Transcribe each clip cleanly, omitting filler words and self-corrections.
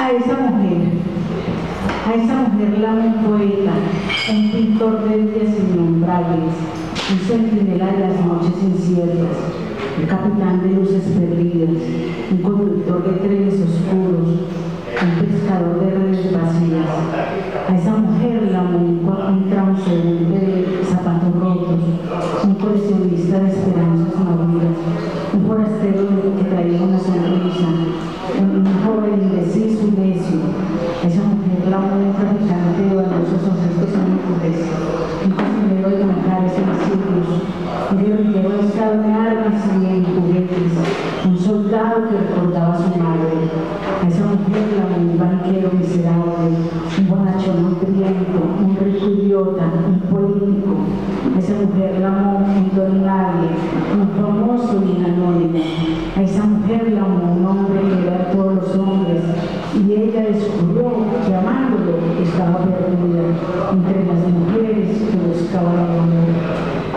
A esa mujer la un poeta, un pintor de días innombrables, un centinela de las noches inciertas, un capitán de luces perdidas, un conductor de trenes oscuros, un pescador de redes vacías. A esa mujer la un transeúnte de zapatos rotos, un coleccionista de esperanzas maduras, un forastero que traía una sonrisa, un joven indeciso y necio. A esa mujer la un traficante de valiosos objetos inútiles, un cocinero de manjares invisibles, un guerrillero estado de armas y en juguetes, un soldado que recordaba a su madre. A esa mujer la un banquero miserable, un bonachón hambriento, un rico idiota, un político. A esa mujer la un don nadie, un famoso y anónimo. A esa mujer la un hombre que era de todos los hombres, y ella descubrió que amándolo estaba perdida entre las mujeres que buscaban el amor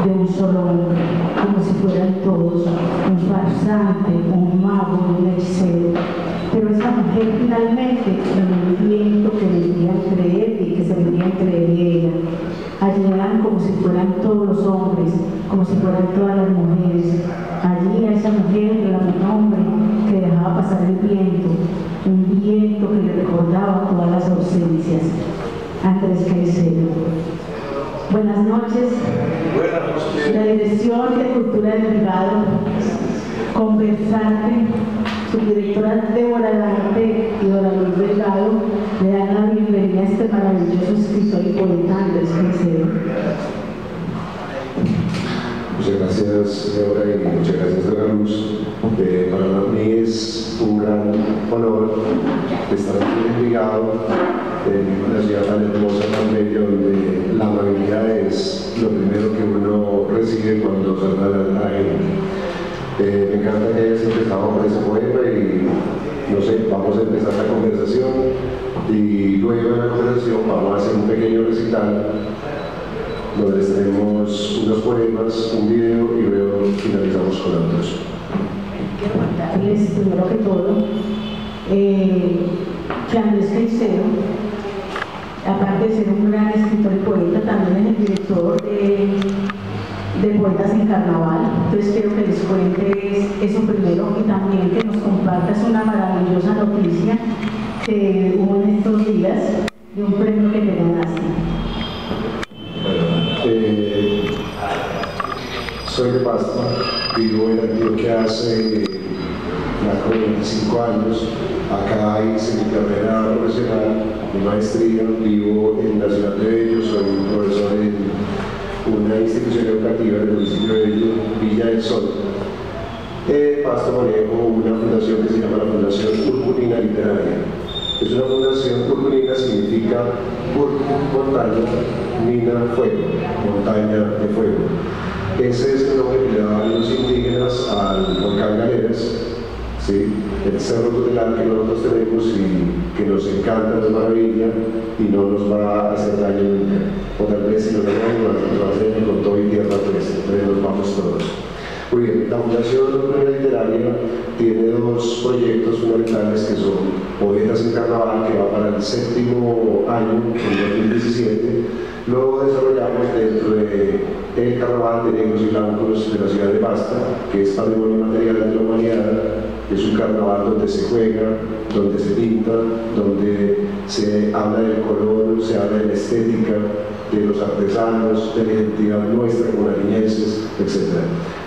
de un solo hombre, como si fueran todos un farsante, un mago, un hechicero. Pero esa mujer finalmente, en el viento que vendían creer y que se vendían creer ella, allí eran como si fueran todos los hombres, como si fueran todas las mujeres. Allí a esa mujer era un hombre que dejaba pasar el viento, un viento que le recordaba todas las ausencias. Andrés Caicedo. Buenas noches. La Dirección de Cultura del Delgado, conversante, su directora Débora Dante y Dora Luz Delgado le dan la bienvenida a este maravilloso escritor y poeta Andrés Caicedo. Muchas gracias, Débora, y muchas gracias, Dora Luz. Para mí es un gran honor estar aquí en Envigado, en una ciudad tan hermosa, tan bella, donde la amabilidad es lo primero que uno recibe cuando saluda a la gente. Me encanta que hayas empezado por ese poema y, no sé, vamos a empezar la conversación y luego de la conversación vamos a hacer un pequeño recital donde les tenemos unos poemas, un video y luego finalizamos con otros. Quiero contarles primero que todo que Andrés Caicedo, aparte de ser un gran escritor y poeta, también es el director de Poetas en Carnaval. Entonces quiero que les cuentes eso primero y también que nos compartas una maravillosa noticia que hubo en estos días de un premio que te ganaste. Soy de Pasto, vivo en Antioquia hace 25 años. Acá hice mi carrera profesional, mi maestría, vivo en la ciudad de Bello, soy un profesor en una institución educativa del municipio de Bello, Villa del Sol. Pasto manejo una fundación que se llama la Fundación Urculina Literaria. Es una fundación, Urculina significa montaña, mina, fuego, montaña de fuego. Ese es el nombre que le daban los indígenas al volcán Galeras, ¿sí? El cerro tutelar que nosotros tenemos y que nos encanta, nos maravilla y no nos va a hacer daño nunca. O tal vez si nos da daño, nos va a hacer con todo y tierra, pues entonces nos vamos todos. Muy bien, la Fundación Urculina Literaria tiene dos proyectos fundamentales que son Poetas en Carnaval, que va para el 7º año, en 2017. Luego desarrollamos dentro del Carnaval de Negros y Blancos de la ciudad de Pasto, que es Patrimonio Material de la Humanidad. Es un carnaval donde se juega, donde se pinta, donde se habla del color, se habla de la estética, de los artesanos, de la identidad nuestra como nariñenses, etc.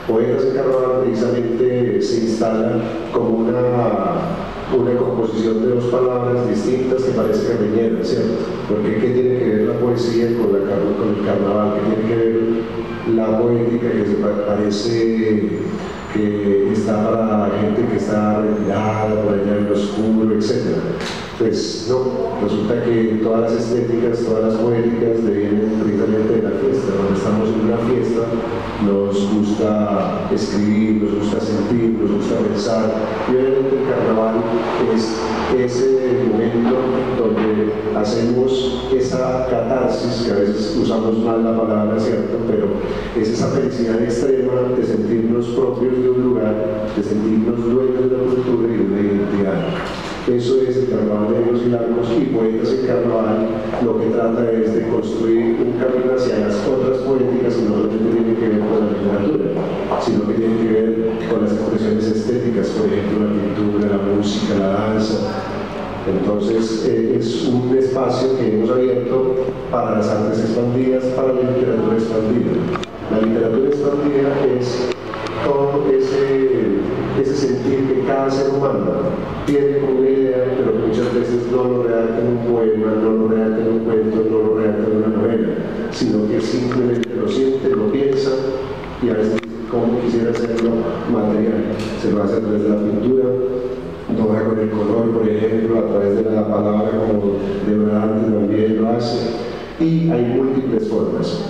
Poetas en Carnaval precisamente se instala como una composición de dos palabras distintas que parece carreñera, ¿cierto? Porque ¿qué tiene que ver la poesía con el carnaval? ¿Qué tiene que ver la poética que se parece que está para gente que está retirada, por allá en lo oscuro, etc.? Pues no, resulta que todas las estéticas, todas las poéticas devienen precisamente de la fiesta. Cuando estamos en una fiesta nos gusta escribir, nos gusta sentir, nos gusta pensar, y obviamente el carnaval es ese momento donde hacemos esa catarsis, que a veces usamos mal la palabra, ¿cierto? Pero es esa felicidad extrema de sentirnos propios de un lugar, de sentirnos dueños de la cultura y de una identidad. Eso es el carnaval de negros y blancos, y Poetas en Carnaval lo que trata es de construir un camino hacia las otras poéticas que no solamente tienen que ver con la literatura, sino que tienen que ver con las expresiones estéticas, por ejemplo, la pintura, la música, la danza. Entonces, es un espacio que hemos abierto para las artes expandidas, para la literatura expandida. La literatura expandida es todo ese sentir que cada ser humano tiene como una idea, pero que muchas veces no lo redacta en un poema, no lo redacta en un cuento, no lo redacta en una novela, sino que simplemente lo siente, lo piensa y a veces como quisiera hacerlo material. Se lo hace a través de la pintura, Dora con el color, por ejemplo, a través de la palabra, como Deodorante también lo hace, y hay múltiples formas.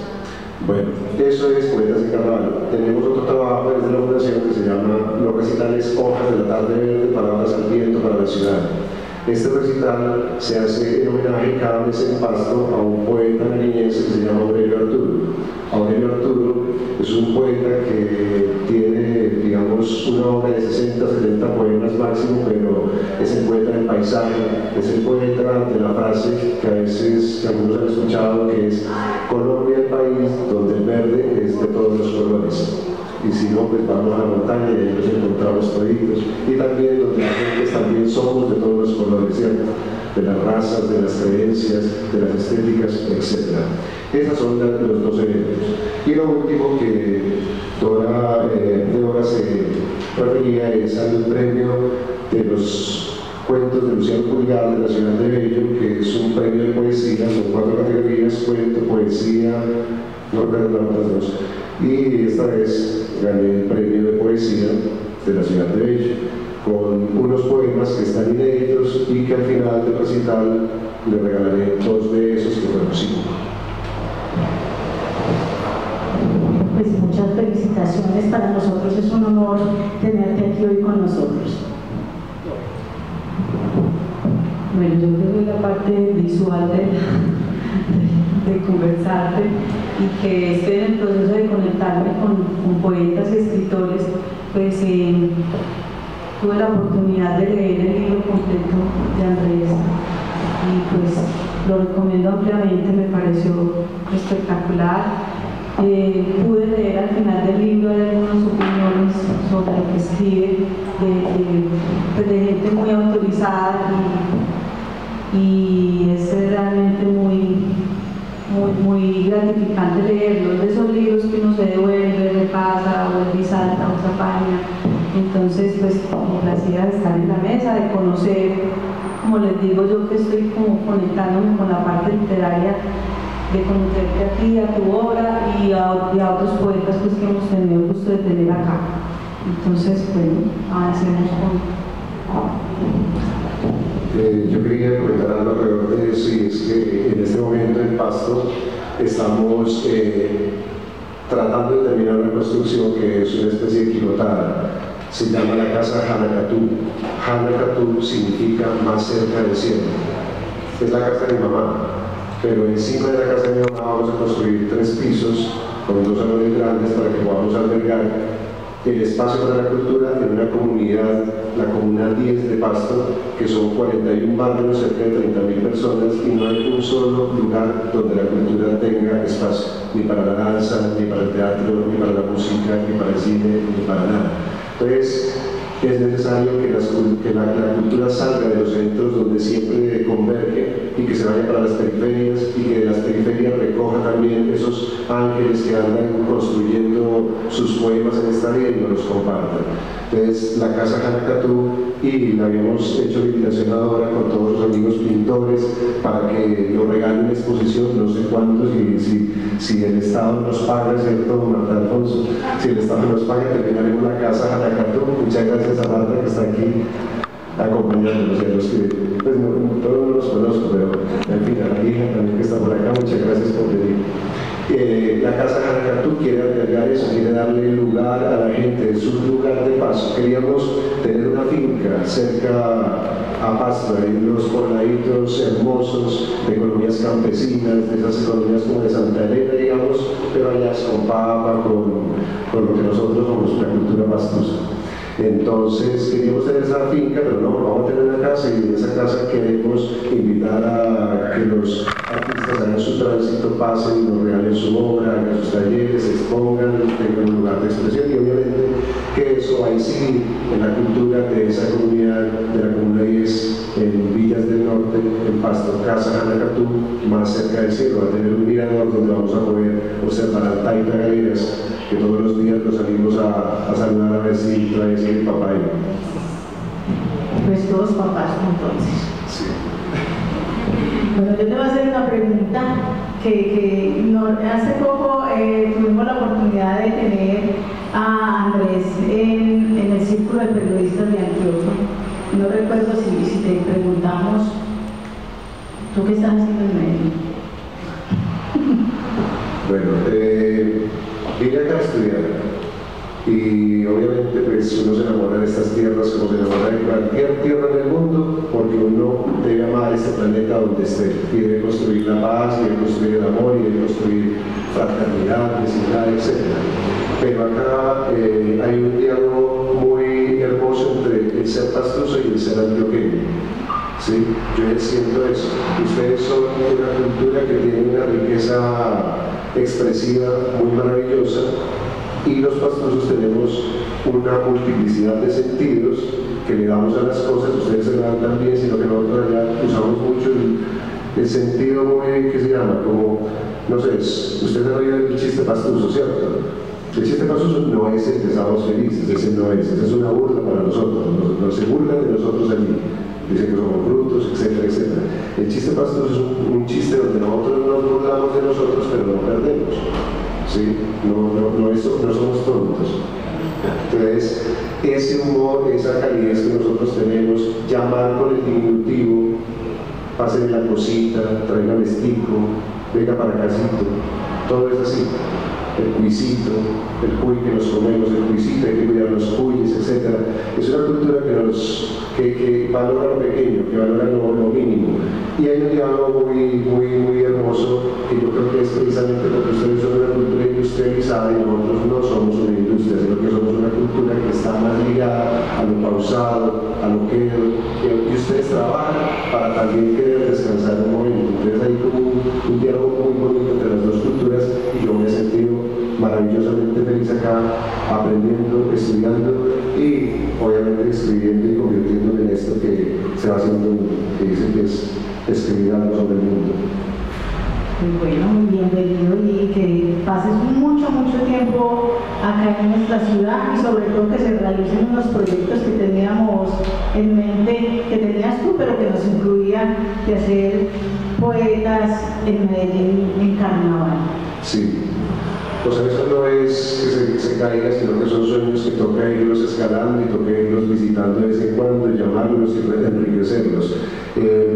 Bueno, eso es Poetas en Carnaval. Tenemos otro trabajo desde la fundación que se llama Los recitales Hojas de la Tarde Verde, Palabras al Viento para la Ciudad. Este recital se hace en homenaje cada mes en Pasto a un poeta nariñense que se llama Aurelio Arturo. Aurelio Arturo es un poeta que tiene, digamos, una obra de 60, 70 poemas máximo, pero es el poeta del paisaje, es el poeta de la frase que a veces algunos han escuchado, que es Colombia, el país donde el verde es de todos los colores. Y si no, pues vamos a la montaña y ahí nos encontramos toditos. Y también donde la gente también somos de todos los colores, ¿cierto? De las razas, de las creencias, de las estéticas, etc. Esas son los dos eventos. Y lo último que Dora se refería es al premio de los cuentos de Luciano Pulgar de la ciudad de Bello, que es un premio de poesía, son 4 categorías: cuento, poesía, no recuerdo las otras dos. Y esta vez gané el premio de poesía de la ciudad de Bello, con unos poemas que están inéditos y que al final del recital le regalaré 2 de esos, que fueron 5. Pues muchas felicitaciones, para nosotros es un honor tenerte aquí hoy con nosotros. Bueno, yo creo que la parte visual de conversarte y que estoy en el proceso de conectarme con poetas y escritores, pues tuve la oportunidad de leer el libro completo de Andrés y pues lo recomiendo ampliamente, me pareció espectacular. Pude leer al final del libro algunas opiniones sobre lo que escribe de gente muy autorizada y es realmente muy gratificante leerlos, de esos libros que uno se devuelve, repasa, vuelve y salta a otra página. Entonces, pues, complacida de estar en la mesa, de conocer, como les digo yo, que estoy como conectándome con la parte literaria, de conocerte a ti, a tu obra y a otros poetas pues, que hemos tenido el gusto de tener acá. Entonces, bueno, avancemos con... Yo quería comentar algo alrededor de eso, y es que en este momento en Pasto estamos tratando de terminar una construcción que es una especie de quilotada. Se llama la casa Hanacatú. Hanacatú significa más cerca del cielo. Es la casa de mi mamá, pero encima de la casa de mi mamá vamos a construir 3 pisos con 2 salones grandes para que podamos albergar el espacio para la cultura en una comunidad, la Comuna 10 de Pasto, que son 41 barrios, cerca de 30.000 personas, y no hay un solo lugar donde la cultura tenga espacio, ni para la danza, ni para el teatro, ni para la música, ni para el cine, ni para nada. Entonces, es necesario que la cultura salga de los centros donde siempre converge y que se vaya para las periferias, y que de las periferias recoja también esos ángeles que andan construyendo sus poemas en esta vida y nos los compartan. Entonces, la Casa Hanacatú, y la habíamos hecho invitación ahora con todos los amigos pintores para que lo regalen en exposición, no sé cuántos, y si el Estado nos paga, ¿cierto, Marta Alfonso? Si el Estado nos paga, terminaremos la Casa Hanacatú. Muchas gracias a Marta, que está aquí acompañándonos, y a los que, pues no, todos no los conozco, pero en fin, a la hija también que está por acá, muchas gracias por venir. La Casa Hanacatú quiere albergar eso, quiere darle lugar a la gente, es un lugar de paso. Queríamos tener una finca cerca a Pasto, en los pobladitos hermosos de economías campesinas, de esas economías como de Santa Elena, digamos, pero allá con papa, con lo que nosotros somos, una cultura pastosa. Entonces queríamos tener esa finca, pero no, vamos a tener una casa y en esa casa queremos invitar a que los artistas hagan su tránsito, pasen, nos regalen su obra, hagan sus talleres, se expongan, tengan un lugar de expresión y obviamente que eso va a incidir en la cultura de esa comunidad, de la Comuna 10 en Villas del Norte, en Pastor Casa, Janacatú, más cerca del cielo. Va a tener un mirador donde vamos a poder observar a Taita Galeras, que todos los días los salimos a saludar a ver si trae el papá. Pues todos papás entonces. Sí. Bueno, yo te voy a hacer una pregunta que hace poco tuvimos la oportunidad de tener a Andrés en el Círculo de Periodistas de Antioquia. No recuerdo si te preguntamos, ¿tú qué estás haciendo en Medellín? Bueno, vine acá a estudiar y obviamente pues uno se enamora de estas tierras como se enamora de cualquier tierra del mundo, porque uno debe amar este planeta donde esté y debe construir la paz, y debe construir el amor y debe construir fraternidad, vecindad, etc. Pero acá hay un diálogo muy hermoso entre el ser pastuso y el ser antioqueño. ¿Sí? Yo siento eso. Ustedes son una cultura que tiene una riqueza expresiva muy maravillosa y los pastusos tenemos una multiplicidad de sentidos que le damos a las cosas. Ustedes se lo dan también, sino que nosotros allá usamos mucho el sentido muy, ¿qué se llama? Como, no sé, ustedes han oído el chiste pastuso, ¿cierto? El chiste pastuso no es el de Sábados Felices, ese no es, esa es una burla para nosotros, no se burlan de nosotros allí. Dicen que somos brutos, etcétera, etcétera. El chiste pastuso es un chiste donde nosotros nos burlamos de nosotros, pero no perdemos. ¿Sí? No somos tontos. Entonces, ese humor, esa calidez que nosotros tenemos, llamar con el diminutivo, pásenle la cosita, traiga vestico, venga para casito, todo es así. El cuisito, el cuy que nos comemos, el cuisito, hay que cuidar los cuyes, etc. Es una cultura que valora lo pequeño, que valora lo mínimo. Y hay un diálogo muy hermoso que yo creo que es precisamente porque ustedes son una cultura industrializada y nosotros no somos una industria, sino que somos una cultura que está más ligada a lo pausado, a lo quedo, y ustedes trabajan para también querer descansar un momento. Entonces hay como un diálogo muy bonito entre las dos culturas y yo me he sentido maravillosamente feliz acá, aprendiendo, estudiando y obviamente escribiendo y convirtiéndome en esto que se va haciendo, que dicen que es escribir algo sobre el mundo. Muy bueno, muy bienvenido y que pases mucho tiempo acá en nuestra ciudad y sobre todo que se realicen unos proyectos que teníamos en mente, que tenías tú, pero que nos incluían de hacer poetas en Medellín en carnaval. Sí. O sea, eso no es que se caiga, sino que son sueños que toca irlos escalando y toca irlos visitando de vez en cuando, llamarlos y enriquecerlos.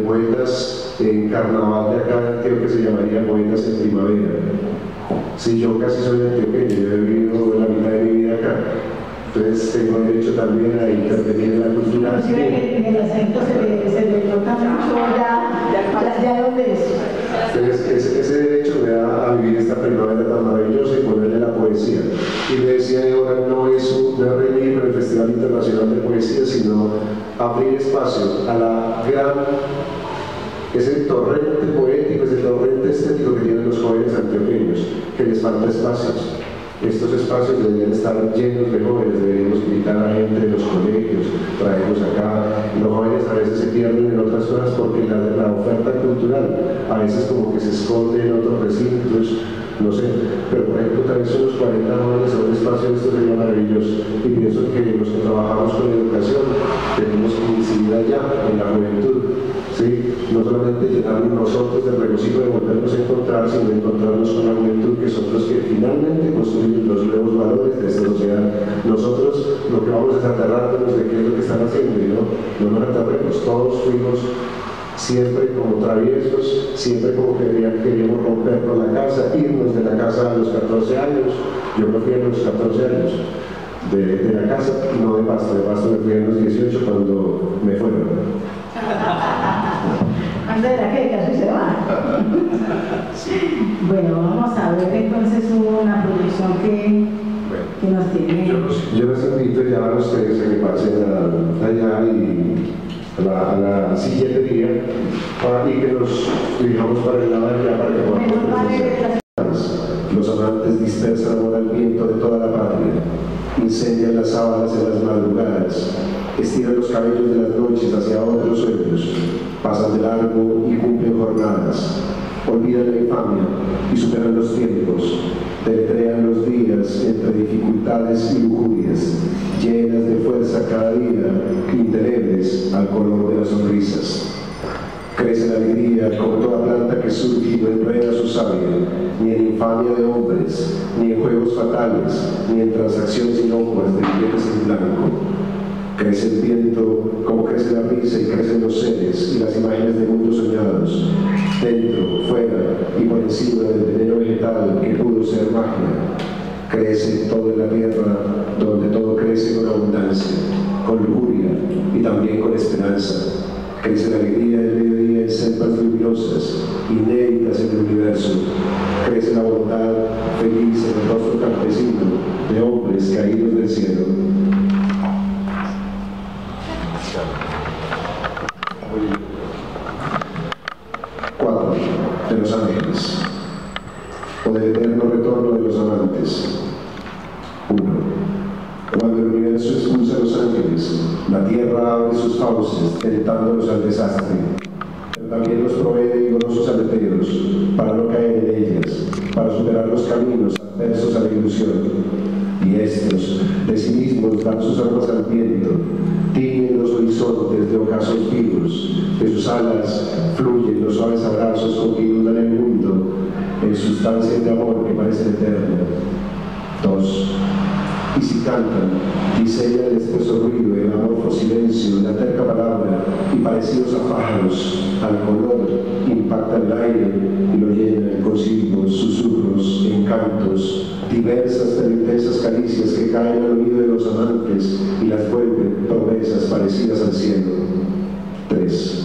Poetas en carnaval de acá de Antioquia se llamaría poetas en primavera. Sí, yo casi soy antioqueño, yo he vivido la mitad de mi vida acá. Entonces tengo derecho también a intervenir en la cultura. Inclusive que el acento se le nota mucho ya donde es. Entonces ese derecho me da a vivir esta primavera tan maravillosa y ponerle la poesía. Y le decía ahora, no es rendir el Festival Internacional de Poesía, sino abrir espacio a la gran, ese torrente poético, ese torrente estético que tienen los jóvenes antioqueños, que les falta espacios. Estos espacios deberían estar llenos de jóvenes, deberíamos invitar a gente de los colegios, traerlos acá. Los jóvenes a veces se pierden en otras cosas porque la oferta cultural a veces como que se esconde en otros recintos, no sé, pero por ejemplo también son los 40 jóvenes en un espacio, esto sería maravilloso. Y pienso que los que trabajamos con educación tenemos que incidir allá, en la juventud. ¿Sí? No solamente llenarnos nosotros del regocijo de volvernos a encontrar, sino encontrarnos con la juventud, que son los que finalmente construyen los nuevos valores de esta sociedad. Nosotros lo que vamos es aterrarnos de qué es lo que están haciendo, y no nos aterremos. Todos fuimos siempre como traviesos, siempre como que queríamos romper con la casa, irnos de la casa a los 14 años. Yo me fui a los 14 años de la casa, no de Pasto me fui a los 18 cuando me fueron. Antes de la que casi se va. Bueno, vamos a ver entonces una proyección que nos tiene. Yo los invito ya a los ustedes a que pasen allá y a la silletería y que nos dirijamos para el lado de allá para que podamos presenciar. Los amantes dispersan amor al viento de toda la patria, incendian las sábanas en las madrugadas, estiran los cabellos de las noches hacia otros sueños, pasan de largo y cumplen jornadas, olvidan la infamia y superan los tiempos, deletrean los días entre dificultades y lujurias, llenas de fuerza cada día, indelebles al color de las sonrisas. Crece la alegría como toda planta que surge y no enreda su savia, ni en infamia de hombres, ni en juegos fatales, ni en transacciones inocuas de billetes en blanco. Crece el viento como crece la risa y crecen los seres y las imágenes de mundos soñados, dentro, fuera y por encima del veneno vegetal que pudo ser magia. Crece todo en la tierra, donde todo crece con abundancia, con lujuria y también con esperanza. Crece la alegría del mediodía en selvas luminosas, inéditas en el universo. Crece la bondad feliz en el rostro campesino de hombres caídos del cielo. Cuatro, de los ángeles, o del eterno retorno de los amantes. 1. Cuando el universo expulsa a los ángeles, la tierra abre sus fauces, tentándolos al desastre. Pero también los provee de vigorosos aleteos, para no caer en ellas, para superar los caminos adversos a la ilusión. Y estos, de sí mismos, dan sus armas al viento, tiñen los horizontes de ocasos vivos, de sus alas fluyen los suaves abrazos con que inundan el mundo, en sustancias de amor que parecen eternas. 2. Y si cantan, diseñan el espeso ruido, el amorfo silencio, la terca palabra, y parecidos a pájaros, al color, impactan el aire y lo llenan con silbos, susurros, encantos, diversas pero intensas caricias que caen al oído de los amantes y las vuelven promesas parecidas al cielo. 3.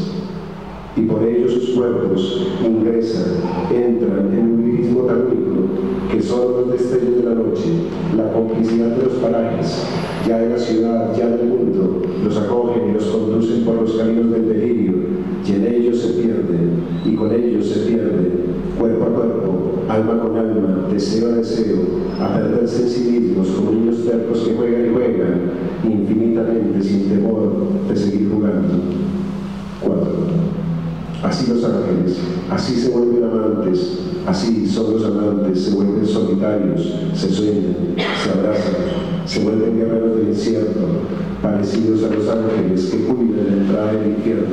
Y por ello sus cuerpos ingresan, entran en un lirismo tan único que solo los destellos de la noche, la complicidad de los parajes, ya de la ciudad, ya del mundo, los acogen y los conducen por los caminos del delirio, y en ellos se pierden, y con ellos se pierden, cuerpo a cuerpo, alma con alma, deseo a deseo, a perderse en sí mismos como niños tercos que juegan y juegan, infinitamente sin temor de seguir jugando. 4. Así los ángeles, así se vuelven amantes, así son los amantes, se vuelven solitarios, se sueñan, se abrazan, se vuelven guerreros del infierno, parecidos a los ángeles que cuidan la entrada del infierno.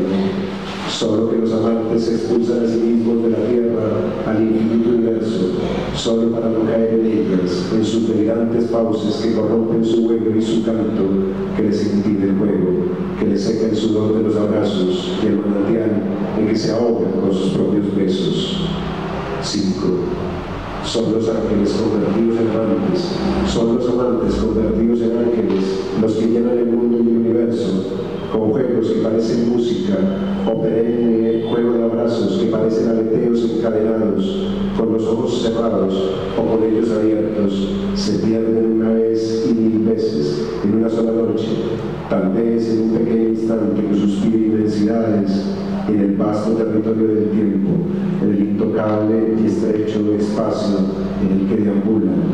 Solo que los amantes se expulsan a sí mismos de la tierra al infinito universo, solo para no caer en ellas, en sus delirantes fauces que corrompen su vuelo y su canto, que les impide el juego, que les seca el sudor de los abrazos y el manantial en que se ahogan con sus propios besos. 5. Son los ángeles convertidos en amantes, son los amantes convertidos en ángeles los que llenan el mundo y el universo con juegos que parecen música, o perenne juego de abrazos que parecen aleteos encadenados, con los ojos cerrados o con ellos abiertos, se pierden una vez y 1000 veces en una sola noche, tal vez en un pequeño instante que suspira inmensidades, en el vasto territorio del tiempo, en el intocable y estrecho espacio en el que deambulan,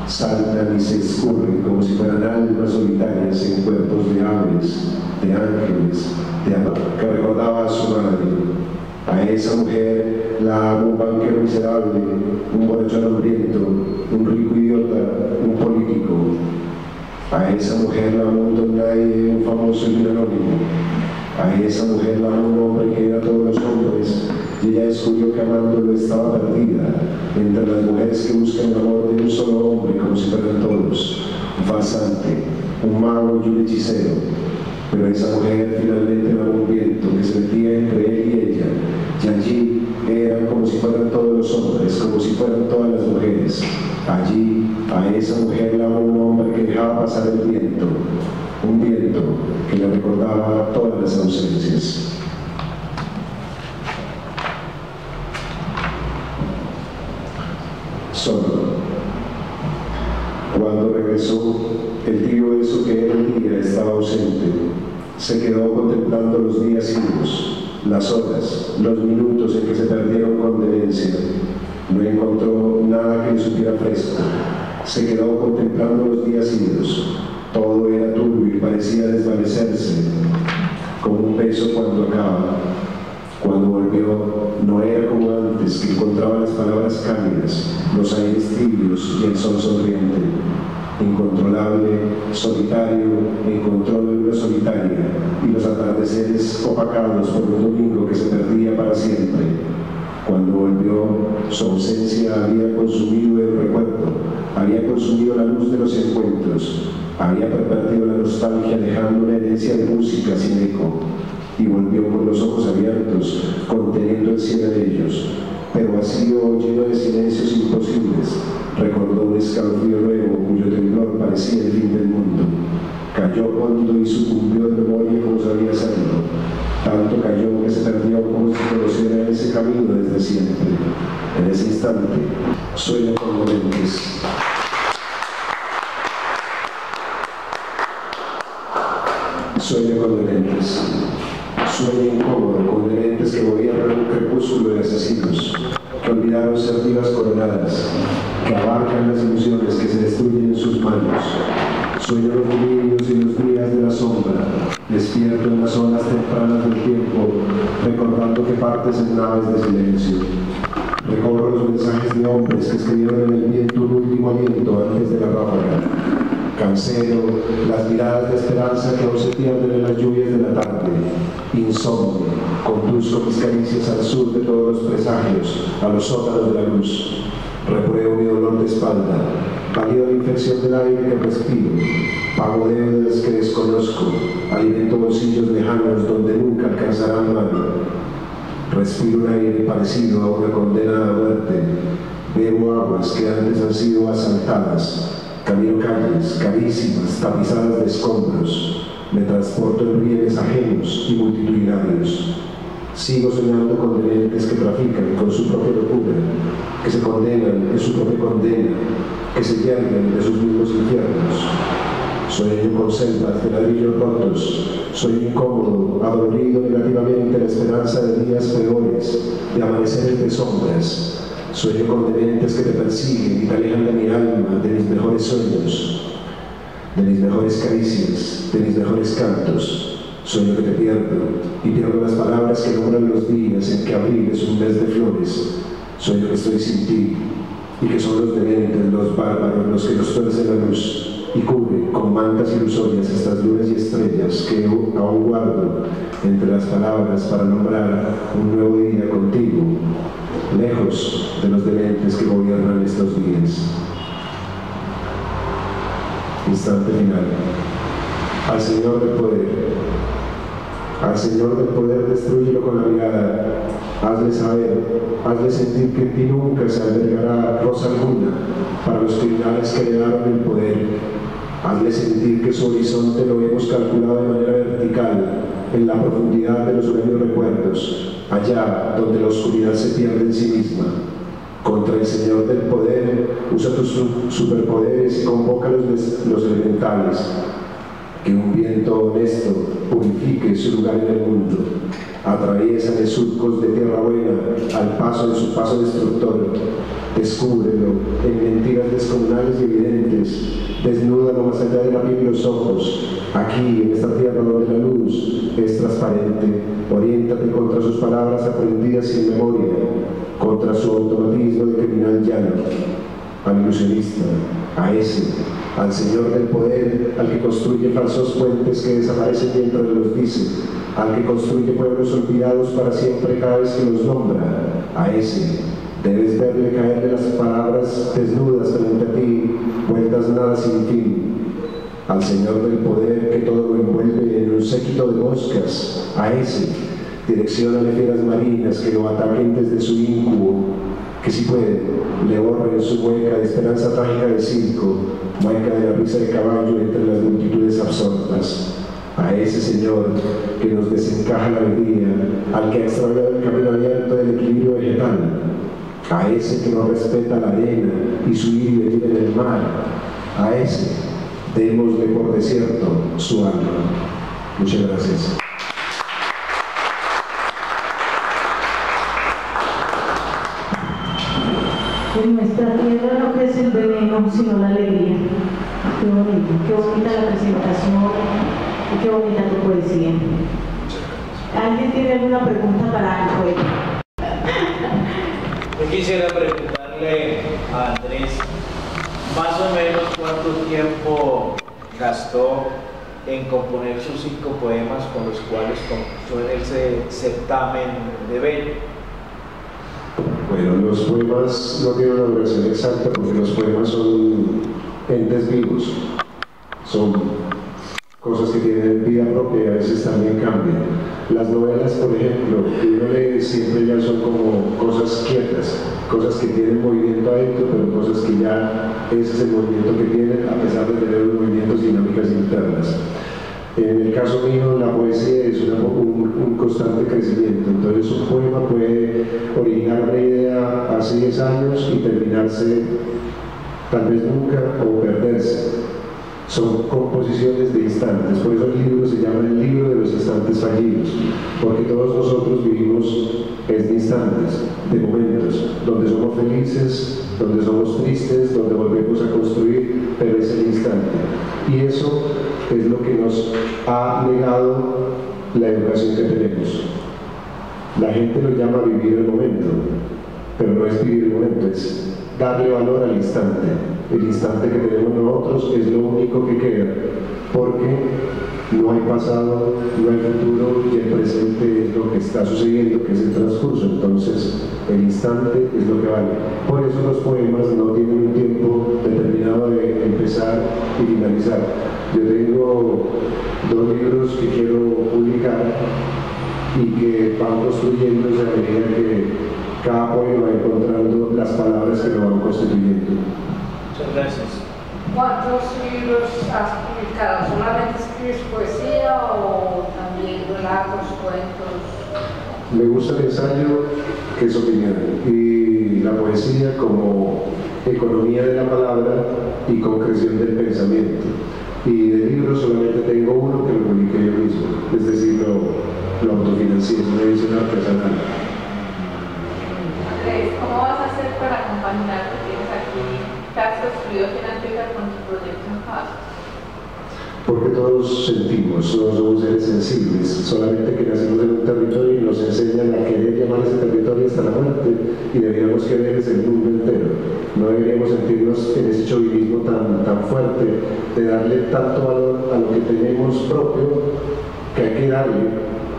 saltan y se escurren como si fueran almas solitarias en cuerpos de aves, de ángeles, de amor, que recordaba a su madre. A esa mujer la amó un banquero miserable, un borrachón hambriento, un rico idiota, un político. A esa mujer la amó un don nadie, un famoso y un anónimo. A esa mujer la amó un hombre que era todos los hombres, y ella descubrió que amándolo estaba perdida entre las mujeres que buscan el amor de un solo hombre como si fueran todos, un farsante, un mago y un hechicero. Pero esa mujer finalmente la amó un viento que se metía entre él y ella, y allí eran como si fueran todos los hombres, como si fueran todas las mujeres. Allí a esa mujer la amó un hombre que dejaba pasar el viento, un viento que le recordaba todas las ausencias. Solo. Cuando regresó, el tibio beso que era el día Se quedó contemplando los días idos, las horas, los minutos en que se perdieron con demencia. No encontró nada que le supiera fresco. Se quedó contemplando los días idos. Todo era turbio y parecía desvanecerse, como un beso cuando acaba. Cuando volvió, no era como antes, que encontraba las palabras cálidas, los aires tibios y el sol sonriente. Incontrolable, solitario, encontró la luna solitaria y los atardeceres opacados por un domingo que se perdía para siempre. Cuando volvió, su ausencia había consumido el recuerdo, había consumido la luz de los encuentros, había pervertido la nostalgia dejando una herencia de música sin eco, y volvió con los ojos abiertos, conteniendo el cielo de ellos, pero vacío, lleno de silencios imposibles. Recordó un escalofrío nuevo cuyo temblor parecía el fin del mundo. Cayó hondo y sucumbió de memoria como sabía hacerlo. Tanto cayó que se perdió como si conociera ese camino desde siempre. En ese instante, sueño con dementes. Sueño con dementes. Sueño incómodo con dementes que gobiernan un crepúsculo de asesinos, que olvidaron ser divas coronadas, que abarcan las ilusiones que se destruyen en sus manos. Sueño los domingos y los días de la sombra, despierto en las olas tempranas del tiempo, recordando que partes en naves de silencio. Recobro los mensajes de hombres que escribieron en el viento un último aliento antes de la ráfaga. Cancelo las miradas de esperanza que aún se pierden en las lluvias de la tarde. Insomnio, conduzco mis caricias al sur de todos los presagios, a los sótanos de la luz. Repruebo mi dolor de espalda, valido la infección del aire que respiro, pago deudas que desconozco, alimento bolsillos lejanos donde nunca alcanzarán mano. Respiro un aire parecido a una condena a muerte, bebo aguas que antes han sido asaltadas, camino calles carísimas, tapizadas de escombros, me transporto en rieles ajenos y multitudinarios. Sigo soñando con dementes que trafican con su propia locura, que se condenan en su propia condena, que se yerden de sus mismos infiernos. Sueño con selvas de ladrillos rotos, sueño incómodo, adolorido negativamente la esperanza de días peores, de amaneceres de sombras. Sueño con dementes que te persiguen y te alejan de mi alma, de mis mejores sueños, de mis mejores caricias, de mis mejores cantos. Sueño que te pierdo, y pierdo las palabras que nombran los días en que abril es un mes de flores. Sueño que estoy sin ti, y que son los dementes, los bárbaros, los que nos tuercen la luz, y cubren con mantas ilusorias estas lunas y estrellas que aún guardo entre las palabras para nombrar un nuevo día contigo, lejos de los dementes que gobiernan estos días. Instante final. Al Señor del poder. Al Señor del poder, destrúyelo con la mirada. Hazle saber, hazle sentir que en ti nunca se albergará rosa alguna para los criminales que le daron el poder. Hazle sentir que su horizonte lo hemos calculado de manera vertical, en la profundidad de los sueños recuerdos, allá donde la oscuridad se pierde en sí misma. Contra el Señor del poder, usa tus superpoderes y convoca los elementales. Que un viento honesto purifique su lugar en el mundo. Atraviesa de surcos de tierra buena al paso de su paso destructor. Descúbrelo en mentiras descomunales y evidentes. Desnúdalo más allá de la piel y los ojos. Aquí, en esta tierra donde la luz es transparente, oriéntate contra sus palabras aprendidas sin memoria, contra su automatismo de criminal llano. Al ilusionista, a ese, al Señor del poder, al que construye falsos puentes que desaparecen mientras los dice, al que construye pueblos olvidados para siempre cada vez que los nombra, a ese debes verle caer de las palabras desnudas frente a ti, vueltas nada sin fin. Al Señor del poder que todo lo envuelve en un séquito de moscas, a ese direcciónale fieras marinas que lo ataquen desde su íncubo, que si puede, le borren su mueca de esperanza trágica de circo, mueca de la risa de caballo entre las multitudes absortas. A ese Señor que nos desencaja la alegría, al que ha extraviado el camino abierto del equilibrio vegetal, a ese que no respeta la arena y su ir y venir en el mar, a ese démosle por desierto su alma. Muchas gracias. En nuestra tierra no crece el veneno, sino la alegría. Qué bonita la presentación y qué bonita tu poesía. ¿Alguien tiene alguna pregunta para el poeta? Yo quisiera preguntarle a Andrés, más o menos cuánto tiempo gastó en componer sus 5 poemas con los cuales compuso en ese certamen de Bello. Bueno, los poemas no tienen una duración exacta porque los poemas son entes vivos, son cosas que tienen vida propia y a veces también cambian. Las novelas, por ejemplo, que uno lee siempre ya son como cosas quietas, cosas que tienen movimiento adentro, pero cosas que ya ese es el movimiento que tienen a pesar de tener unos movimientos dinámicas internas. En el caso mío, la poesía es un constante crecimiento, entonces un poema puede originar una idea hace 10 años y terminarse tal vez nunca o perderse. Son composiciones de instantes, por eso el libro se llama el libro de los instantes fallidos, porque todos nosotros vivimos de instantes, de momentos, donde somos felices, donde somos tristes, donde volvemos a construir, pero es el instante. Y eso es lo que nos ha negado la educación que tenemos. La gente lo llama vivir el momento, pero no es vivir el momento, es darle valor al instante. El instante que tenemos nosotros es lo único que queda, porque no hay pasado, no hay futuro y el presente es lo que está sucediendo, que es el transcurso. Entonces, el instante es lo que vale. Por eso los poemas no tienen un tiempo determinado de empezar y finalizar. Yo tengo 2 libros que quiero publicar y que van construyéndose a medida que cada poema va encontrando las palabras que lo van constituyendo. Muchas gracias. ¿Cuántos libros has publicado? ¿Solamente escribes poesía o también relatos, cuentos? Me gusta el ensayo, que es opinión, y la poesía como economía de la palabra y concreción del pensamiento. Y de libros solamente tengo uno que lo publiqué yo mismo, es decir, lo autofinancié, es una edición artesanal. Andrés, ¿cómo vas a hacer para compaginar lo que tienes aquí, que has construido aquí en Antioquia con tu proyecto en paz? Porque todos sentimos, todos somos seres sensibles, solamente que nacemos en un territorio y nos enseñan a querer llamar a ese territorio hasta la muerte y deberíamos querer ese mundo entero. No deberíamos sentirnos en ese chauvinismo tan fuerte de darle tanto valor a lo que tenemos propio, que hay que darle,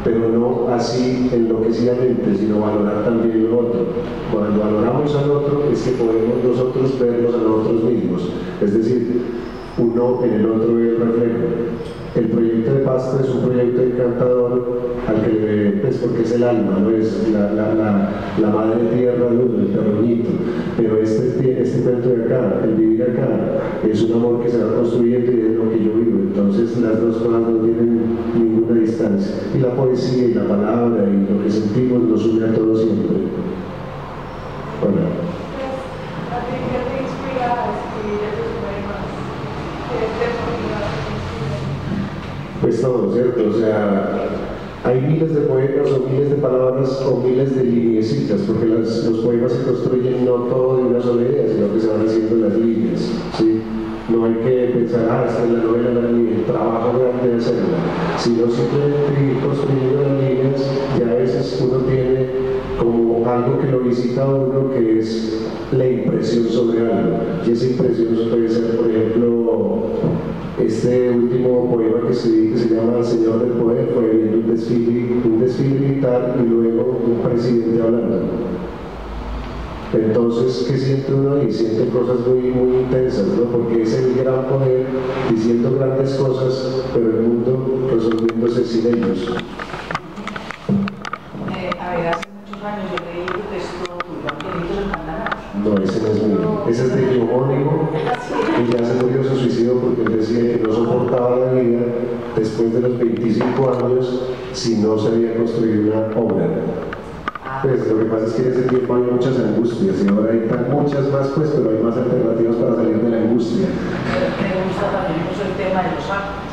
pero no así enloquecidamente, sino valorar también lo otro. Cuando valoramos al otro es que podemos nosotros vernos a nosotros mismos, es decir, uno en el otro es el reflejo. El proyecto de Pasto es un proyecto encantador al que le pues porque es el alma, no es la madre tierra, el terruñito, pero este cuento de acá, el vivir acá, es un amor que se va construyendo y es lo que yo vivo. Entonces las dos cosas no tienen ninguna distancia. Y la poesía y la palabra y lo que sentimos nos une a todos siempre. Hola. ¿A ti qué te inspira a escribir esos poemas? Pues todo, ¿cierto? O sea, hay miles de poemas o miles de palabras o miles de lineecitas, porque los poemas se construyen no todo de una sola idea, sino que se van haciendo las líneas, ¿sí? No hay que pensar, esta es la novela, el trabajo grande de hacerla, sino simplemente ir construyendo las líneas y a veces uno tiene como algo que lo visita a uno, que es la impresión sobre algo, y esa impresión puede ser, por ejemplo, este último poema que escribí, que se llama El Señor del Poder, fue viendo un desfile militar y luego un presidente hablando. Entonces, ¿qué siente uno ahí? Siente cosas muy intensas, ¿no? Porque es el gran poder diciendo grandes cosas, pero el mundo resolviéndose sin ellos. A ver, hace muchos años yo leí tu texto tuyo, Angelitos del Pantanazo. No, ese no es mío. Ese es de mi homónimo, y ya se murió, se suicidó porque él decía que no soportaba la vida después de los 25 años si no se había construido una obra. Pues lo que pasa es que en ese tiempo había muchas angustias y ahora hay muchas más, pues, pero hay más alternativas para salir de la angustia. Me gusta también mucho el tema de los actos.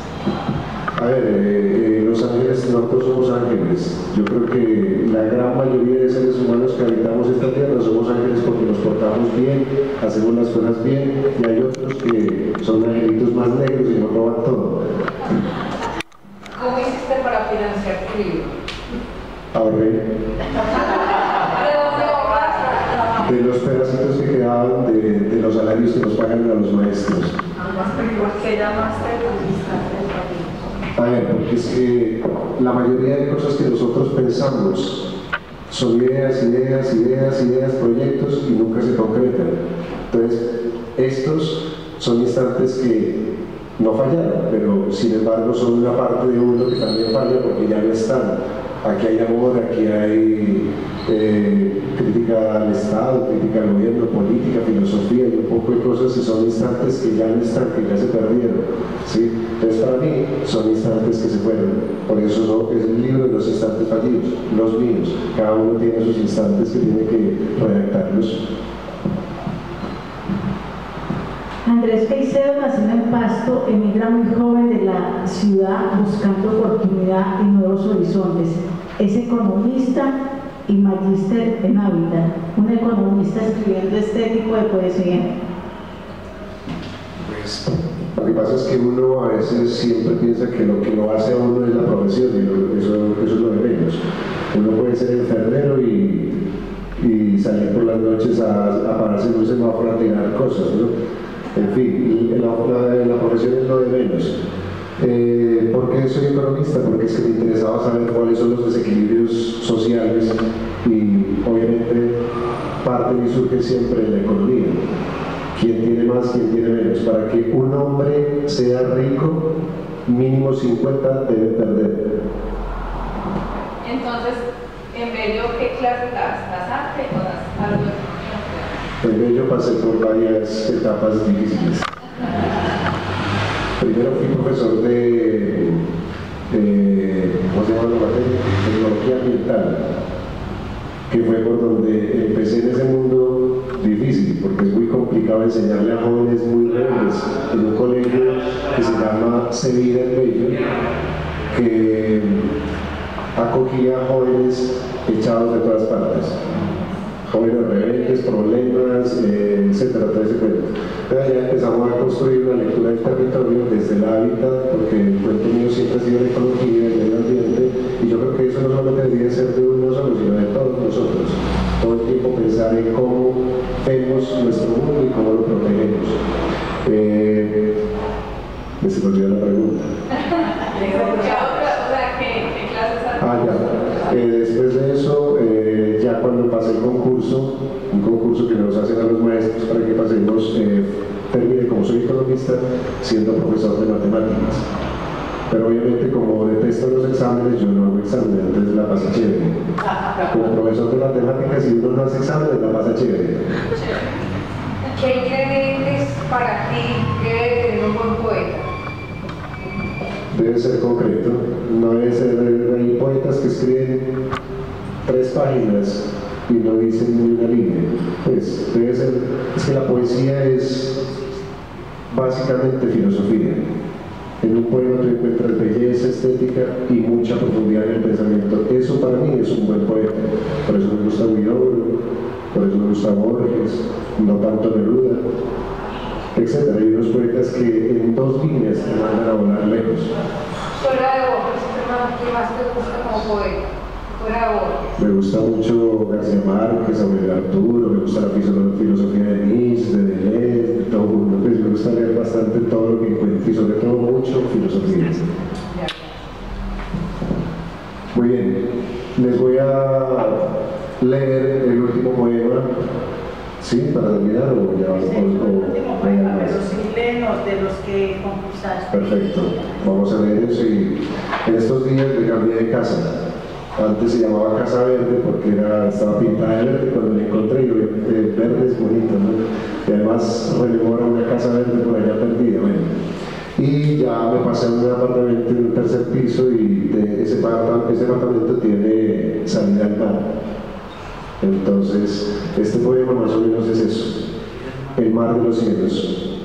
A ver, los ángeles, nosotros somos ángeles. Yo creo que la gran mayoría de seres humanos que habitamos esta tierra somos ángeles porque nos portamos bien, hacemos las cosas bien, y hay otros que son angelitos más negros y nos roban todo. ¿Cómo hiciste para financiar tu libro? Ahorré. De los pedacitos que quedaban de los salarios que nos pagan a los maestros. ¿Por qué llamaste A ver, porque es que la mayoría de cosas que nosotros pensamos son ideas, proyectos y nunca se concretan. Entonces, estos son instantes que no fallaron, pero sin embargo son una parte de uno que también falla porque ya no están. Aquí hay amor, aquí hay crítica al Estado, crítica al gobierno, política, filosofía y un poco de cosas, y son instantes que ya no están, que ya se perdieron, ¿sí? Entonces para mí son instantes que se fueron, por eso es el libro de los instantes fallidos, los míos, cada uno tiene sus instantes que tiene que redactarlos. Andrés Caicedo, nacido en Pasto, emigra muy joven de la ciudad buscando oportunidad y nuevos horizontes. Es economista y magíster en hábitat, un economista escribiendo este tipo de poesía. Pues, lo que pasa es que uno a veces siempre piensa que lo hace a uno es la profesión, y eso es lo de menos. Uno puede ser enfermero y salir por las noches a pararse en un semáforo a tirar cosas, ¿no? En fin, la profesión es lo de menos. ¿Por qué soy economista? Porque es que me interesaba saber cuáles son los desequilibrios sociales y obviamente parte de surge siempre en la economía. ¿Quién tiene más, quién tiene menos? Para que un hombre sea rico, mínimo 50 debe perder. Entonces, en Bello, ¿qué clases das? ¿Das arte o das algo de economía? En Bello pasé por varias etapas difíciles. Primero fui profesor de ¿cómo se llama la materia? Tecnología ambiental, que fue por donde empecé en ese mundo difícil, porque es muy complicado enseñarle a jóvenes muy rebeldes en un colegio que se llama Sevilla en Bello, que acogía a jóvenes echados de todas partes. Jóvenes rebeldes, problemas, etcétera, todo ese cuento. Entonces ya empezamos a construir una lectura del territorio desde el hábitat, porque el cuento mío siempre ha sido la ecología, el medio ambiente, y yo creo que eso no solo debería ser de uno solo, sino de todos nosotros. Todo el tiempo pensar en cómo vemos nuestro mundo y cómo lo protegemos. Me se me olvidó la pregunta. ¿Qué clases haces? Ya. Después de eso, ya cuando pasé el concurso, un concurso que nos hacen a los maestros para que pasemos, terminé como soy economista siendo profesor de matemáticas. Pero obviamente como detesto los exámenes, yo no hago exámenes, entonces la pasa chévere. Como profesor de matemáticas, si uno no hace exámenes, la pasa chévere. ¿Qué ingredientes para ti debe tener un buen poeta? Debe ser concreto, no debe ser, hay poetas que escriben 3 páginas y no dicen ni una línea. Pues debe ser, es que la poesía es básicamente filosofía. En un poema tú encuentras belleza, estética y mucha profundidad en el pensamiento. Eso para mí es un buen poeta. Por eso me gusta Huidobro, por eso me gusta Borges, no tanto Neruda, etc. Hay unos poetas que en 2 líneas te mandan a volar lejos. Fuera de Borges, ¿qué más te gusta como poeta? Fuera de Borges. Me gusta mucho García Márquez, Aurelio Arturo, me gusta la filosofía de Nietzsche, de Deleuze, de todo el mundo. Pues me gusta leer bastante todo lo que encuentro y sobre todo mucho filosofía. Muy bien, les voy a leer el último poema. ¿Sí? ¿Para terminar o ya vamos? El último poema, pero sí léenos de los que concursaste. Perfecto, vamos a leer eso. Y en estos días me cambié de casa. Antes se llamaba Casa Verde porque estaba pintada de verde cuando la encontré, y obviamente verde es bonito, ¿no? Y además rememora una casa verde por allá perdida. Bueno. Y ya me pasé a un apartamento en un 3er piso, y ese apartamento tiene salida al mar. Entonces, este poema más o menos es eso: el mar de los cielos.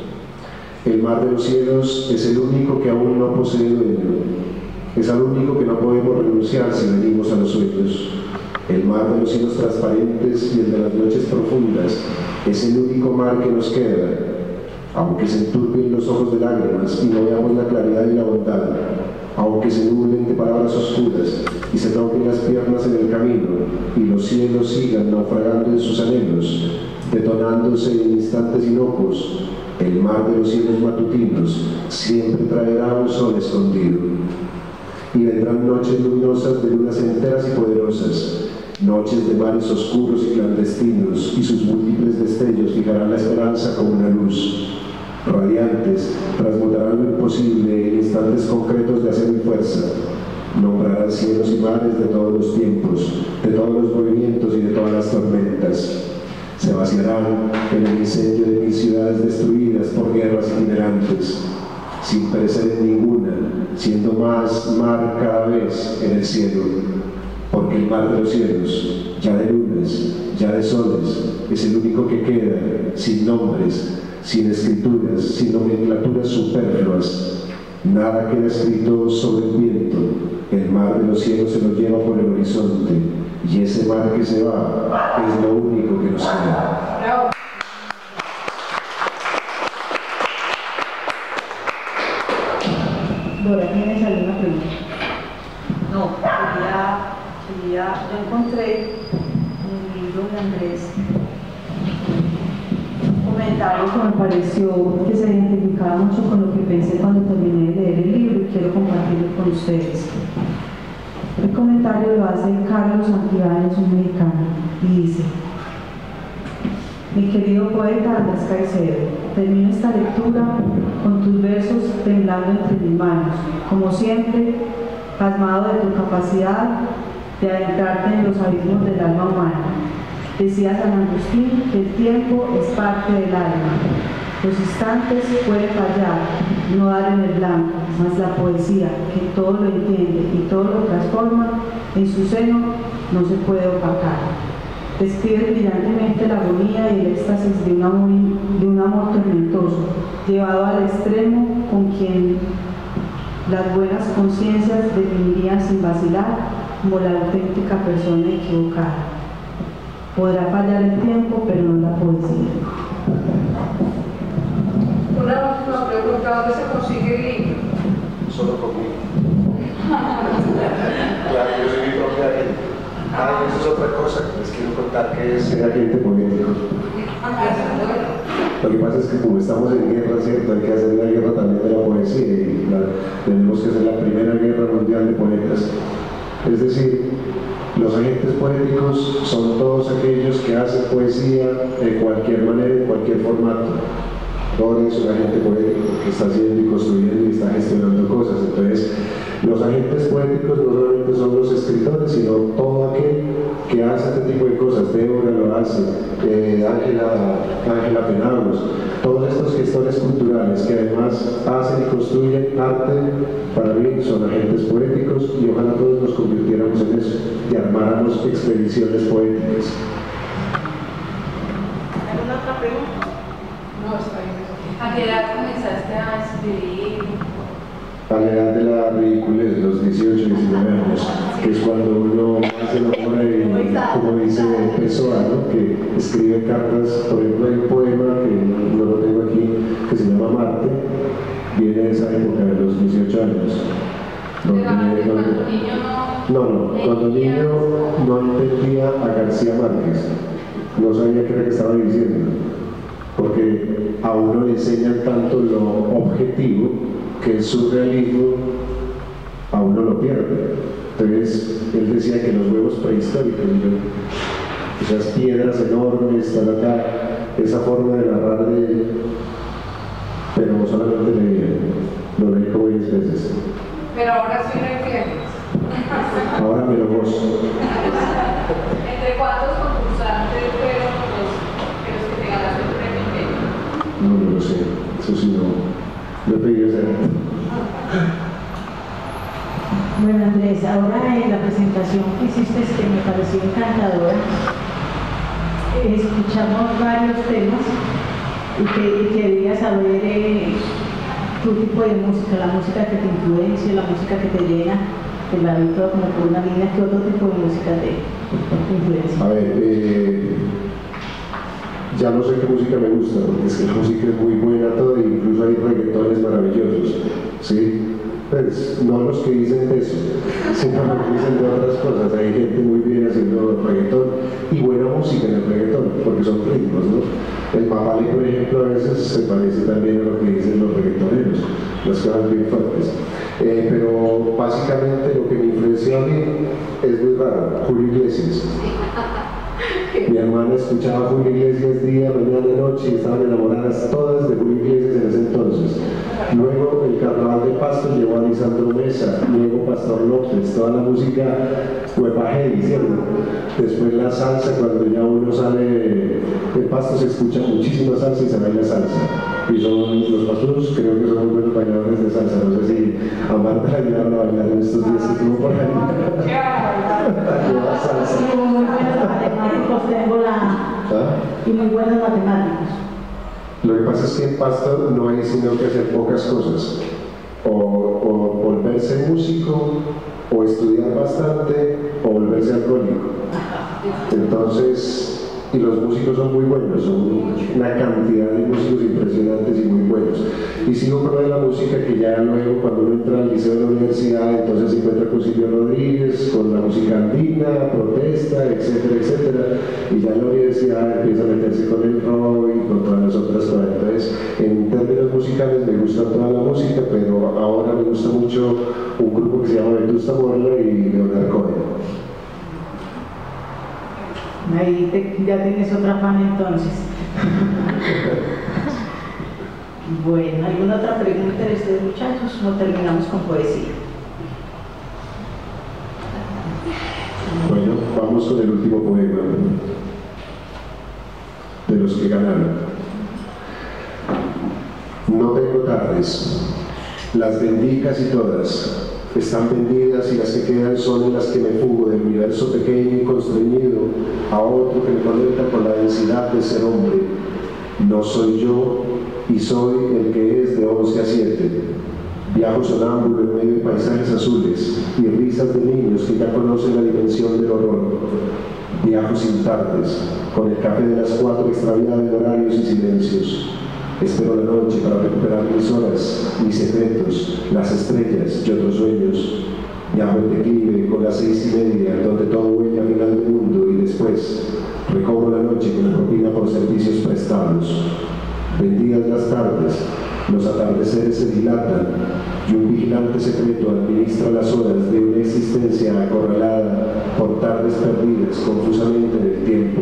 El mar de los cielos es el único que aún no posee dueño. Es al único que no podemos renunciar si venimos a los sueños. El mar de los cielos transparentes y el de las noches profundas es el único mar que nos queda, aunque se enturbien los ojos de lágrimas y no veamos la claridad y la bondad, aunque se nublen de palabras oscuras y se toquen las piernas en el camino y los cielos sigan naufragando en sus anhelos, detonándose en instantes inocuos, el mar de los cielos matutinos siempre traerá un sol escondido. Y vendrán noches luminosas de lunas enteras y poderosas, noches de mares oscuros y clandestinos, y sus múltiples destellos fijarán la esperanza como una luz. Radiantes, transmutarán lo imposible en instantes concretos de acero y fuerza. Nombrarán cielos y mares de todos los tiempos, de todos los movimientos y de todas las tormentas. Se vaciarán en el incendio de 1000 ciudades destruidas por guerras itinerantes, sin perecer en ninguna, siendo más mar cada vez en el cielo. Porque el mar de los cielos, ya de lunas, ya de soles, es el único que queda, sin nombres, sin escrituras, sin nomenclaturas superfluas. Nada queda escrito sobre el viento. El mar de los cielos se lo lleva por el horizonte, y ese mar que se va es lo único que nos queda. Bravo. Dora, ¿tienes alguna pregunta? No, yo encontré en el libro de Andrés un comentario Algo que me pareció que se identificaba mucho con lo que pensé cuando terminé de leer el libro y quiero compartirlo con ustedes. El comentario lo hace Carlos Santibáñez, un mexicano, y dice: mi querido poeta Andrés Caicedo, termino esta lectura con tus versos temblando entre mis manos, como siempre, pasmado de tu capacidad de adentrarte en los abismos del alma humana. Decía San Agustín que el tiempo es parte del alma. Los instantes pueden fallar, no dar en el blanco, mas la poesía, que todo lo entiende y todo lo transforma, en su seno no se puede opacar. Describe brillantemente la agonía y el éxtasis de un amor tormentoso, llevado al extremo, con quien las buenas conciencias definirían sin vacilar como la auténtica persona equivocada. Podrá fallar el tiempo, pero no la poesía. Una última pregunta: ¿dónde se consigue el libro? Solo conmigo. Claro, yo soy mi propia agente. Eso es otra cosa que les quiero contar, que es ser agente político. Lo que pasa es que como estamos en guerra, ¿cierto? Hay que hacer una guerra también de la poesía y tenemos que hacer la primera guerra mundial de poetas. Es decir, los agentes poéticos son todos aquellos que hacen poesía de cualquier manera, en cualquier formato. Dora es un agente poético que está haciendo y construyendo y está gestionando cosas. Entonces, los agentes poéticos no solamente son los escritores, sino todo aquel que hace este tipo de cosas. Débora lo hace, Ángela Penagos, todos estos gestores culturales que además hacen y construyen arte, para mí son agentes poéticos, y ojalá todos nos convirtiéramos en eso y armáramos expediciones poéticas. ¿Alguna otra pregunta? No, está bien. ¿A qué edad comenzaste a escribir? A la edad de la ridiculez, los 18, 19 años, que es cuando uno hace la obra de, como dice Pessoa, ¿no? Que escribe cartas. Por ejemplo, hay un poema que no lo tengo aquí, que se llama Marte, viene de esa época, de los 18 años. Cuando niño no entendía a García Márquez, no sabía qué era que estaba diciendo, porque a uno le enseñan tanto lo objetivo que el surrealismo a uno lo pierde. Entonces él decía que los huevos prehistóricos, esas piedras enormes, esa forma de narrar pero solamente lo leí como 10 veces. Pero ahora sí lo entiendes. Ahora me lo gozo. ¿Entre cuántos concursantes fueron los que te ganaste el premio? No lo sé, eso sí no he pedido ser. Bueno, Andrés, ahora en la presentación que hiciste, que me pareció encantadora, escuchamos varios temas y quería saber tu tipo de música, la música que te influencia, la música que te llena, que la vi todo como por una línea, ¿qué otro tipo de música te influencia? A ver, ya no sé qué música me gusta, porque es que la música es muy buena toda, e incluso hay reggaetones maravillosos, ¿sí? Pues no los que dicen eso, sino los que dicen de otras cosas. Hay gente muy bien haciendo reggaetón y buena música en el reggaetón, porque son ritmos, ¿no? El Mapale, por ejemplo, a veces se parece también a lo que dicen los reggaetoneros, las cosas bien fuertes. Pero básicamente lo que me influenció a mí es muy raro, Julio Iglesias. Mi hermana escuchaba a Julio Iglesias día, mañana, noche y estaban enamoradas todas de Julio Iglesias en ese entonces. Luego el Carnaval de Pasto llevó a Lisandro Mesa, luego Pastor López, toda la música huepa-heavy, ¿cierto? Después la salsa, cuando ya uno sale de Pasto se escucha muchísima salsa y se baila salsa. Y son los pasturos, creo que son muy buenos bailadores de salsa. No sé si a Marta la ayudaron a bailar en estos días que estuvo por ahí. Salsa. Y muy buenos matemáticos tengo y muy buenos matemáticos. Lo que pasa es que en Pasto no hay sino que hacer pocas cosas, o volverse músico, o estudiar bastante, o volverse alcohólico. Entonces, y los músicos son muy buenos, son una cantidad de músicos impresionantes y muy buenos. Y sigo con lo de la música, que ya luego cuando uno entra al liceo de la universidad, entonces se encuentra con Silvio Rodríguez, con la música andina, protesta, etcétera, etcétera. Y ya en la universidad empieza a meterse con el rock y con todas las otras cosas. Entonces, en términos musicales me gusta toda la música, pero ahora me gusta mucho un grupo que se llama Vetusta Morla y Leonard Cohen. Ahí ya tienes otra fan entonces. Bueno, ¿alguna otra pregunta de ustedes, muchachos? No terminamos con poesía. Bueno, vamos con el último poema de los que ganaron. No tengo tardes, las vendí casi todas. Están vendidas y las que quedan son en las que me fugo del universo pequeño y constreñido a otro que me conecta con la densidad de ser hombre. No soy yo y soy el que es de 11 a 7. Viajo sonámbulo en medio de paisajes azules y risas de niños que ya conocen la dimensión del horror. Viajo sin tardes, con el café de las 4 extraviado en horarios y silencios. Espero la noche para recuperar mis horas, mis secretos, las estrellas y otros sueños. Viajo en declive con las 6:30, donde todo huele a final del mundo, y después recobro la noche con propina por servicios prestados. Vendidas las tardes, los atardeceres se dilatan y un vigilante secreto administra las horas de una existencia acorralada por tardes perdidas confusamente en el tiempo,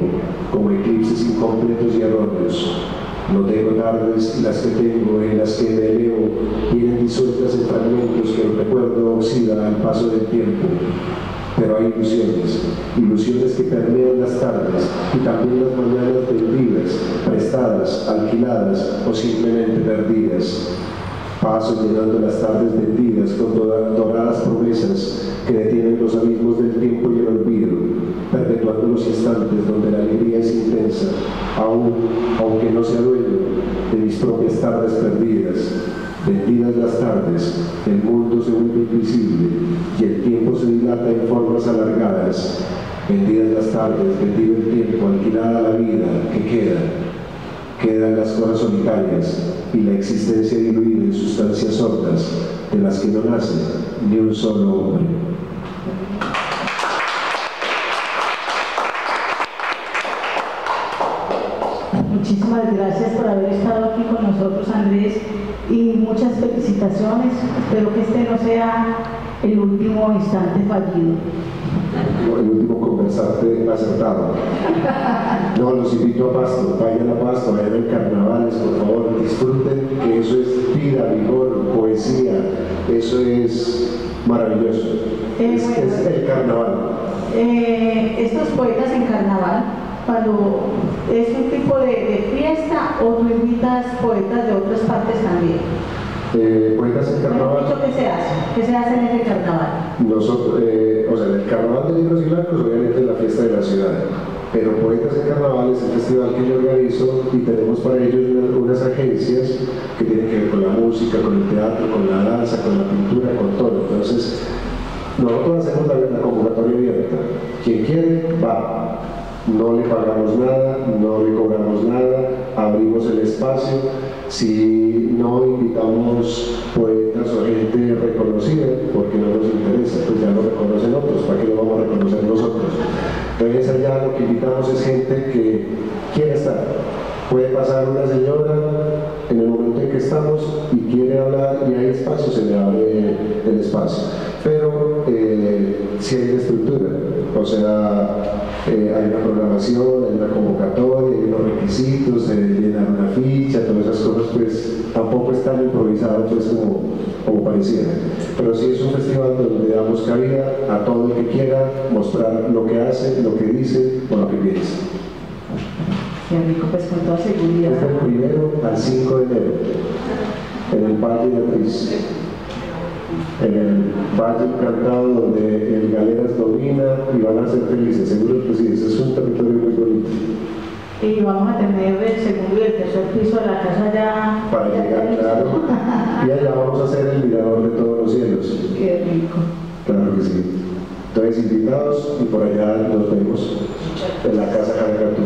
como eclipses incompletos y erróneos. No tengo tardes, las que tengo, en las que me elevo, vienen disueltas en fragmentos que el recuerdo oxida al paso del tiempo. Pero hay ilusiones que permean las tardes y también las mañanas vendidas, prestadas, alquiladas o simplemente perdidas. Paso llenando las tardes vendidas con doradas promesas que detienen los abismos del tiempo y el olvido, perpetuando los instantes donde la alegría es intensa, aunque no sea dueño de mis propias tardes perdidas. Vendidas las tardes, el mundo se vuelve invisible y el tiempo se dilata en formas alargadas. Vendidas las tardes, vendido el tiempo, alquilada la vida que queda. Quedan las horas solitarias y la existencia diluida en sustancias sordas de las que no nace ni un solo hombre. Muchísimas gracias por haber estado aquí con nosotros, Andrés, y muchas felicitaciones. Espero que este no sea el último instante fallido. El último conversante acertado. No, los invito a Pasto, vayan a Pasto, vayan a carnavales, por favor, disfruten, que eso es vida, vigor, poesía, eso es maravilloso. Es el carnaval. Estos poetas en carnaval, cuando es un tipo de fiesta, o tú invitas poetas de otras partes también. Poetas en carnaval. ¿Qué se hace? ¿Qué se hace en el carnaval? Nosotros, o sea, en el carnaval de Libros y Blancos, obviamente en la fiesta de la ciudad. Pero Poetas en Carnaval es el festival que yo organizo y tenemos para ellos unas agencias que tienen que ver con la música, con el teatro, con la danza, con la pintura, con todo. Entonces, nosotros hacemos la convocatoria abierta. Quien quiere, va. No le pagamos nada, no le cobramos nada, abrimos el espacio. Si no invitamos poetas o gente reconocida, porque no nos interesa, pues ya lo reconocen otros, ¿para qué lo vamos a reconocer nosotros? Entonces allá lo que invitamos es gente que quiere estar. Puede pasar una señora en el momento en que estamos y quiere hablar y hay espacio, se le abre el espacio. Pero sí hay una estructura, o sea, hay una programación, hay una convocatoria, hay unos requisitos, llenar una ficha, todas esas cosas, pues tampoco es tan improvisado pues, como pareciera. Pero sí es un festival donde damos cabida a todo el que quiera mostrar lo que hace, lo que dice o lo que piensa. Qué rico, pues con toda seguridad. Es del 1 al 5 de enero, en el Valle de Atriz, en el Valle Encantado, donde el Galeras domina y van a ser felices, seguro que sí, ese es un territorio muy bonito. Y vamos a tener el segundo y el tercer piso de la casa ya. Para llegar, claro, y allá vamos a hacer el mirador de todos los cielos. Qué rico. Claro que sí. Entonces, invitados y por allá nos vemos en la casa Caracatú.